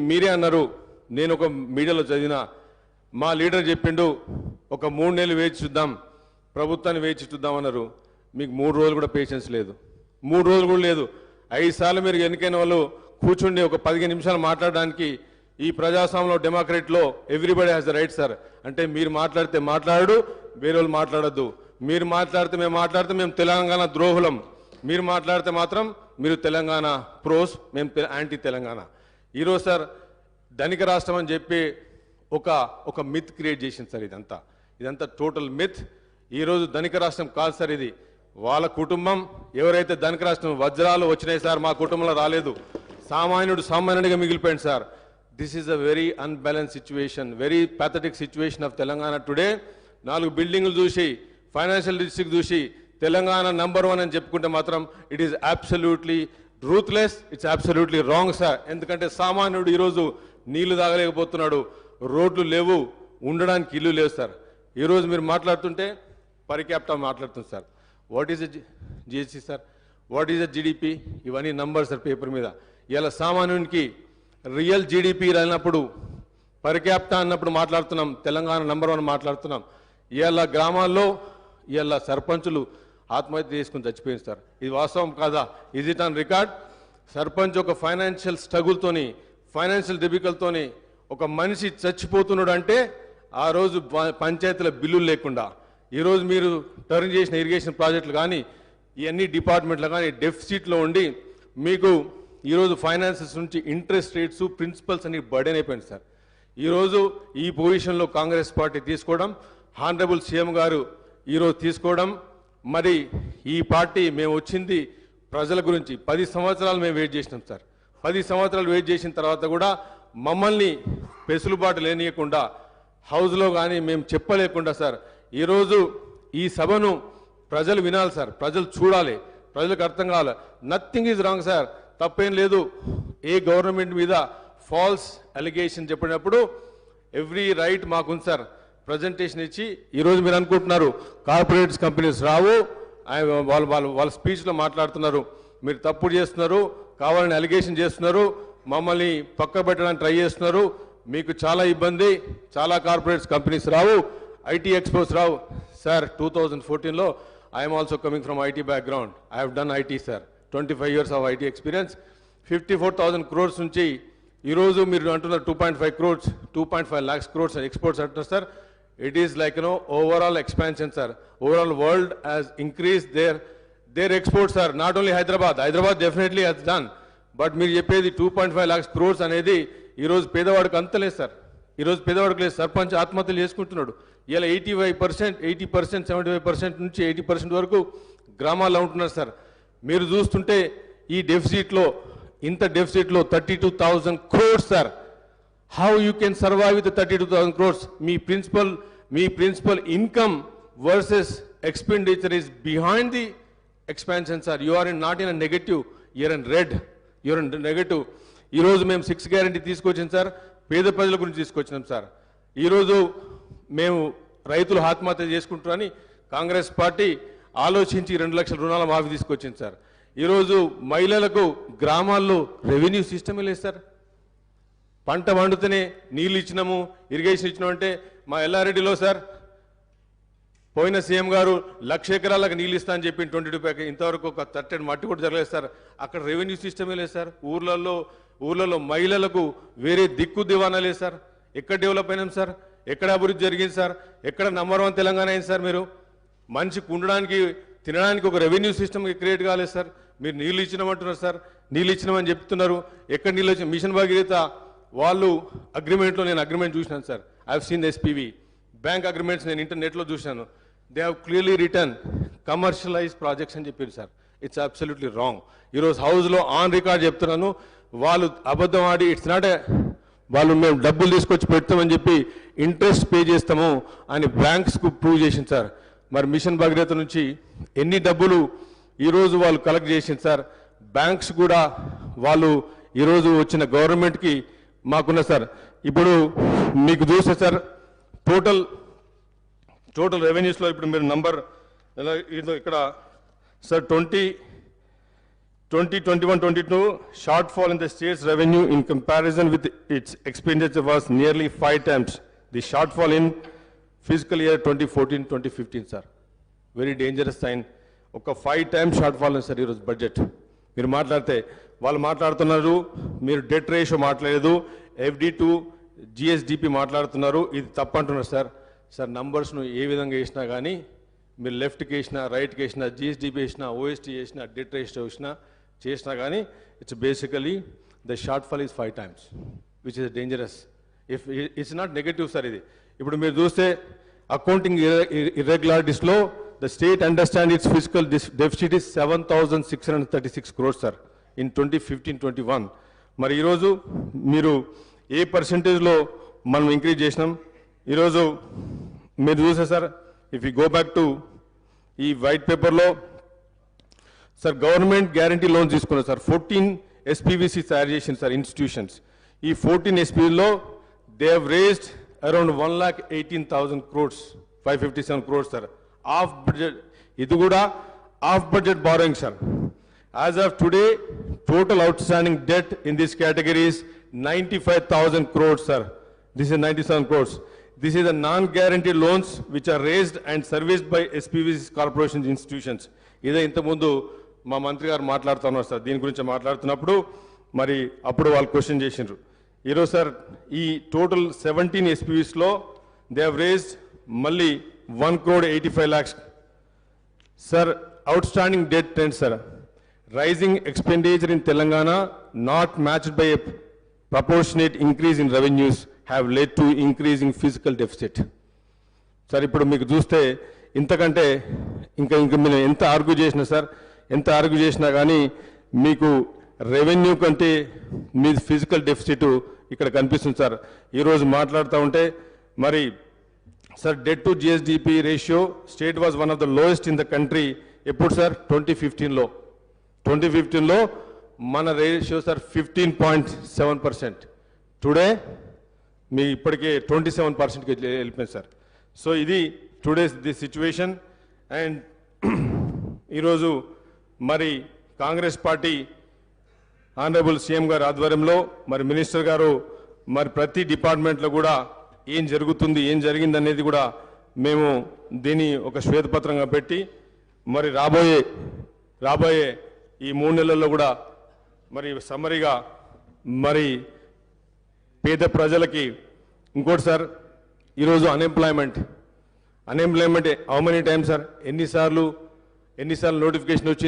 మీరే అన్నారు, నేను ఒక మీడియాలో చదివిన, మా లీడర్ చెప్పిండు ఒక 3 నెలలు వేచి చూద్దాం, ప్రభుత్వాన్ని వేచి చూద్దామన్నారు. మీకు 3 రోజులు కూడా పేషెన్స్ లేదు, 3 రోజులు కూడా లేదు. 5 సార్లు మీరు ఎన్నికైన వాళ్ళు కూర్చుండి ఒక 15 నిమిషాలు మాట్లాడడానికి ఈ ప్రజాస్వామ్యంలో డెమోక్రసీలో everybody has the right sir. అంటే మీరు మాట్లాడితే మాట్లాడు, వేరే వాళ్ళు మాట్లాడద్దు. మీరు మాట్లాడితే మేము తెలంగాణ ద్రోహులం, మీరు మాట్లాడితే మాత్రం మీరు తెలంగాణ ప్రోస్, మేము యాంటీ తెలంగాణ. ఈరోజు సార్ ధనిక రాష్ట్రం అని చెప్పి ఒక మిత్ క్రియేట్ చేసింది సార్. ఇదంతా టోటల్ మిత్. ఈరోజు ధనిక రాష్ట్రం కాదు సార్, ఇది వాళ్ళ కుటుంబం. ఎవరైతే ధనిక రాష్ట్రం వజ్రాలు వచ్చినాయి సార్, మా కుటుంబంలో రాలేదు. సామాన్యుడిగా మిగిలిపోయింది sir. This is a very unbalance situation, very pathetic situation of Telangana today. 4 బిల్డింగులు చూసి, ఫైనాన్షియల్ డిస్ట్రిక్ట్ చూసి తెలంగాణ నంబర్ 1 అని చెప్పుకుంటే మాత్రం it is absolutely ruthless, it's absolutely wrong sir. ఎందుకంటే సామాన్యుడు ఈరోజు నీళ్లు తాగలేకపోతున్నాడు, రోడ్లు లేవు, ఉండడానికి ఇల్లు లేవు సార్. ఈరోజు మీరు మాట్లాడుతుంటే పర్ క్యాపిటా మాట్లాడుతుంది sir. What is GST sir, what is GDP, ఇవన్నీ నంబర్ సార్ పేపర్ మీద. ఇలా సామాన్యునికి రియల్ జీడిపి రానప్పుడు, పర్ క్యాపిటా అన్నప్పుడు మాట్లాడుతున్నాం, తెలంగాణ నంబర్ 1 మాట్లాడుతున్నాం. ఇవాళ గ్రామాల్లో ఇవాళ సర్పంచులు ఆత్మహత్య చేసుకుని చచ్చిపోయింది సార్. ఇది వాస్తవం కాదా? Is it on record? Sarpanch ఒక ఫైనాన్షియల్ స్ట్రగుల్తోని, ఫైనాన్షియల్ డిఫికల్ట్తోని ఒక మనిషి చచ్చిపోతున్నాడు అంటే ఆ రోజు పంచాయతీల బిల్లులు లేకుండా, ఈరోజు మీరు టర్న్ చేసిన ఇరిగేషన్ ప్రాజెక్టులు కానీ ఇవన్నీ డిపార్ట్మెంట్లు కానీ డెఫిసిట్లో ఉండి మీకు ఈరోజు ఫైనాన్సెస్ నుంచి ఇంట్రెస్ట్ రేట్స్, ప్రిన్సిపల్స్ అన్ని బర్డెన్ అయిపోయింది సార్. ఈరోజు ఈ పొజిషన్లో కాంగ్రెస్ పార్టీ తీసుకోవడం, హానరబుల్ సీఎం గారు ఈరోజు తీసుకోవడం, మరి ఈ పార్టీ మేము వచ్చింది ప్రజల గురించి. 10 సంవత్సరాలు మేము వెయిట్ చేసినాం సార్. 10 సంవత్సరాలు వెయిట్ చేసిన తర్వాత కూడా మమ్మల్ని పెసులుబాటు లేనియకుండా, హౌస్లో కానీ మేము చెప్పలేకుండా సార్, ఈరోజు ఈ సభను ప్రజలు వినాలి సార్, ప్రజలు చూడాలి, ప్రజలకు అర్థం కావాలి. నథింగ్ ఈజ్ రాంగ్ సార్, తప్పేం లేదు. ఏ గవర్నమెంట్ మీద ఫాల్స్ అలిగేషన్ చెప్పినప్పుడు ఎవ్రీ రైట్ మాకుంది సార్ ప్రజెంటేషన్ ఇచ్చి. ఈరోజు మీరు అనుకుంటున్నారు కార్పొరేట్స్ కంపెనీస్ రావు, వాళ్ళ స్పీచ్లో మాట్లాడుతున్నారు, మీరు తప్పుడు చేస్తున్నారు, కావాలని అలిగేషన్ చేస్తున్నారు, మమ్మల్ని పక్క పెట్టడానికి ట్రై చేస్తున్నారు, మీకు చాలా ఇబ్బంది, చాలా కార్పొరేట్స్ కంపెనీస్ రావు, ఐటీ ఎక్స్పోస్ రావు. సార్ 2014లో I'm also coming from IT background. I have done IT sir, 25 years of IT experience. 54,000 crores నుంచి ఈరోజు మీరు అంటున్నారు 2.5 crores, 2.5 lakhs crores ఎక్స్పోర్ట్స్ అంటున్నారు sir. It is like, overall expansion, sir. Overall world has increased their exports, sir. Not only Hyderabad. Hyderabad definitely has done. But మీరు చెప్పేది 2.5 lakhs crores అనేది ఈరోజు పేదవాడికి అంతలేదు సార్. ఈరోజు పేదవాడికి లేదు. సర్పంచ్ ఆత్మహత్యలు చేసుకుంటున్నాడు. ఇలా 80%, 75% నుంచి 80% వరకు గ్రామాల్లో ఉంటున్నారు సార్. మీరు చూస్తుంటే ఈ డెఫిసిట్లో, ఇంత డెఫిసిట్లో 32,000 crores sir. How you can survive with the 32,000 crores? మీ principal income versus expenditure is behind the expansion, sir. You are not in a negative, you're in red, you're in negative. ఈరోజు మేము 6 guarantee తీసుకొచ్చాం sir, పేద ప్రజల గురించి తీసుకొచ్చినాం sir. ఈరోజు మేము రైతులు ఆత్మహత్య చేసుకుంటారని కాంగ్రెస్ పార్టీ ఆలోచించి 2 లక్షల రుణాల మాఫీ తీసుకొచ్చింది సార్. ఈరోజు మహిళలకు గ్రామాల్లో రెవెన్యూ సిస్టమే లేదు సార్. పంట వండుతూనే నీళ్ళు ఇచ్చినాము, ఇరిగేషన్ ఇచ్చినాం అంటే మా ఎల్లారెడ్డిలో సార్ పోయిన సీఎం గారు 1,00,000 ఎకరాలకు నీళ్ళు ఇస్తా అని చెప్పి 22 ఇంతవరకు ఒక 30 మట్టి కూడా జరగలేదు సార్. అక్కడ రెవెన్యూ సిస్టమే లేదు సార్. ఊర్లలో మహిళలకు వేరే దిక్కు దివానా లేదు సార్. ఎక్కడ డెవలప్ అయినాం సార్? ఎక్కడ అభివృద్ధి జరిగింది సార్? ఎక్కడ నంబర్ 1 తెలంగాణ అయింది సార్? మీరు మనిషికి ఉండడానికి, తినడానికి ఒక రెవెన్యూ సిస్టమ్ క్రియేట్ కాలేదు సార్. మీరు నీళ్ళు ఇచ్చినామంటున్నారు సార్, నీళ్ళు ఇచ్చినామని చెప్తున్నారు. ఎక్కడ నీళ్ళు వచ్చిన మిషన్ భగీరథ వాళ్ళు అగ్రిమెంట్లో నేను అగ్రిమెంట్ చూసినాను sir. I have seen SPV bank agreements నేను ఇంటర్నెట్లో చూసినాను. They have clearly return commercialise projects అని చెప్పారు సార్. It's absolutely wrong. ఈరోజు హౌస్లో ఆన్ రికార్డ్ చెప్తున్నాను, వాళ్ళు అబద్ధం ఆడి ఇట్స్ నాట్ వాళ్ళు మేము డబ్బులు తీసుకొచ్చి పెడతామని చెప్పి ఇంట్రెస్ట్ పే చేస్తాము అని బ్యాంక్స్కు ప్రూవ్ చేసింది సార్. మరి మిషన్ భగీరథ నుంచి ఎన్ని డబ్బులు ఈరోజు వాళ్ళు కలెక్ట్ చేసింది సార్. బ్యాంక్స్ కూడా వాళ్ళు ఈరోజు వచ్చిన గవర్నమెంట్కి మాకున్న సార్. ఇప్పుడు మీకు చూస్తే సార్ టోటల్ రెవెన్యూస్లో ఇప్పుడు మీరు నంబర్ ఇక్కడ sir 2021-22 shortfall in the state's revenue in comparison with its expenditure was nearly 5 times the shortfall in fiscal year 2014-2015, sir. Very dangerous sign. ఒక 5 times shortfall ఉంది సార్ ఈరోజు బడ్జెట్. మీరు మాట్లాడితే వాళ్ళు మాట్లాడుతున్నారు, మీరు డెట్ రేషియో మాట్లాడలేదు, FD టు GSDP మాట్లాడుతున్నారు, ఇది తప్పంటున్నారు సార్. సార్ నంబర్స్ను ఏ విధంగా వేసినా కానీ మీరు లెఫ్ట్కి వేసినా రైట్కి వేసినా GSDP వేసినా OST వేసినా డెట్ రేషియో చేసినా కానీ it's basically the shortfall is 5 times which is dangerous. If it's not negative sir. ఇది ఇప్పుడు మీరు చూస్తే అకౌంటింగ్ ఇర్రెగ్యులారిటీస్లో the state understand it's physical deficit is 7,636 crores sir in 2015-21. మరి ఈరోజు మీరు ఏ పర్సెంటేజ్లో మనం ఇంక్రీజ్ చేసినాం ఈరోజు మీరు చూసే sir. If you go back to ఈ వైట్ పేపర్లో సార్ గవర్నమెంట్ గ్యారంటీ లోన్స్ తీసుకున్నారు సార్. 14 SPVC తయారు చేసింది సార్ ఇన్స్టిట్యూషన్స్. ఈ 14 SPVలో they have raised around 1,18,000 crores, 557 crores sir off budget. ఇది కూడా off budget borrowing sir. As of today total outstanding debt in this category is 95,000 crores sir. This is 97 crores. This is the non-guaranteed loans which are raised and serviced by SPVC corporations institutions. ఇదే ఇంతకుముందు మా మంత్రి గారు మాట్లాడుతున్నారు sir. దీని గురించి మాట్లాడుతున్నప్పుడు మరి అప్పుడు వాళ్ళు క్వశ్చన్ చేసిండ్రు. ఈరోజు సార్ ఈ టోటల్ 17 SPVsలో దే హ్యావ్ రేస్డ్ మళ్ళీ 1,85 lakhs sir. Outstanding debt trend sir. Rising expenditure in Telangana not matched by a proportionate increase in revenues have led to increasing fiscal deficit. Sir ఇప్పుడు మీకు చూస్తే ఇంతకంటే ఇంకా మీరు ఎంత ఆర్గ్యూ చేసినా సార్, ఎంత ఆర్గ్యూ చేసినా కానీ మీకు రెవెన్యూ కంటే మీ ఫిజికల్ డెఫిసిట్ ఇక్కడ కనిపిస్తుంది సార్. ఈరోజు మాట్లాడుతూ ఉంటే మరి sir debt to GSDP ratio state was one of the lowest in the country. ఎప్పుడు సార్ 2015లో మన రేషియో సార్ 15.7%. టుడే మీ ఇప్పటికే 27%కి వెళ్ళిపోయింది సార్. సో ఇది టుడేస్ ది సిచ్యువేషన్. అండ్ ఈరోజు మరి కాంగ్రెస్ పార్టీ ఆనరబుల్ CM గారి ఆధ్వర్యంలో మరి మినిస్టర్ గారు మరి ప్రతి డిపార్ట్మెంట్లో కూడా ఏం జరుగుతుంది ఏం జరిగింది అనేది కూడా మేము దీన్ని ఒక శ్వేతపత్రంగా పెట్టి మరి రాబోయే ఈ 3 నెలల్లో కూడా మరి సమ్మరీగా మరి పేద ప్రజలకి. ఇంకోటి సార్ ఈరోజు unemployment how many times sir, ఎన్నిసార్లు నోటిఫికేషన్ వచ్చింది.